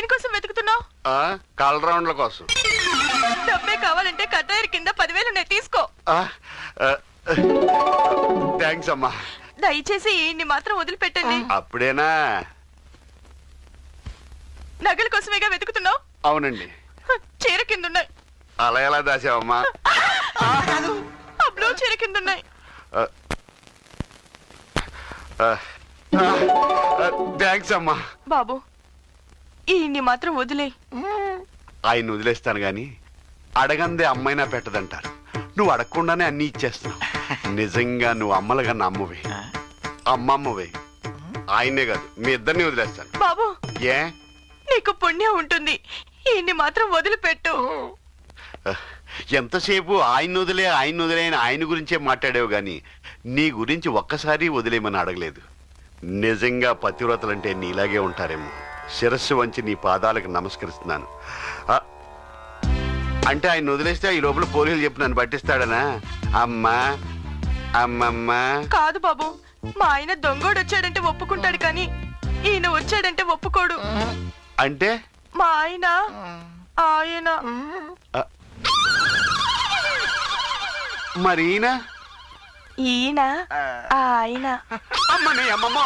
దేనికోసం వెతుకుతున్నావు? కాల్ రౌండ్ల కోసం. డబ్బే కావాలంటే కటాయిర్ కింద 10,000 ఉన్నాయి, తీసుకో. థ్యాంక్స్ అమ్మా. దయచేసి ఇన్ని మాత్రం వదిలిపెట్టండి. అప్పుడేనా? నగల కోసమేగా వెతుకుతున్నావు? అవునండి. చీర కింద ఉన్నాయి. అలా ఎలా దాచావమ్మా? ఆ బ్లూ చీర కింద ఉన్నాయి. థ్యాంక్స్ అమ్మా. బాబు, ఇన్ని మాత్రం వదిలే. ఆయన వదిలేస్తాను గాని అడగందే అమ్మైనా పెట్టదంటారు. నువ్వు అడగకుండానే అన్ని ఇచ్చేస్తున్నావు. నిజంగా నువ్వు అమ్మలుగా అమ్మవే, అమ్మమ్మవే. ఆయనే కాదు, మీ ఇద్దరిని వదిలేస్తాను. బాబు, ఏ? నీకు పుణ్యం ఉంటుంది, ఇన్ని మాత్రం వదిలిపెట్టు. ఎంతసేపు ఆయన వదిలే అని ఆయన గురించే మాట్లాడేవు గాని నీ గురించి ఒక్కసారి వదిలేమని అడగలేదు. నిజంగా పతివ్రతలంటే నీలాగే ఉంటారేమో. శిరస్సు వంచి నీ పాదాలకు నమస్కరిస్తున్నాను. అంటే ఆయన వదిలేస్తే ఈ లోపల పోలీసులు చెప్పి నన్ను పట్టిస్తాడనా? అమ్మా, అమ్మమ్మ. కాదు బాబు, మా ఆయన దొంగోడు వచ్చాడంటే ఒప్పుకుంటాడు, కానీ ఈయన వచ్చాడంటే ఒప్పుకోడు. అంటే మా ఆయన మరి ఈయన ఆయన అమ్మని అమ్మమ్మ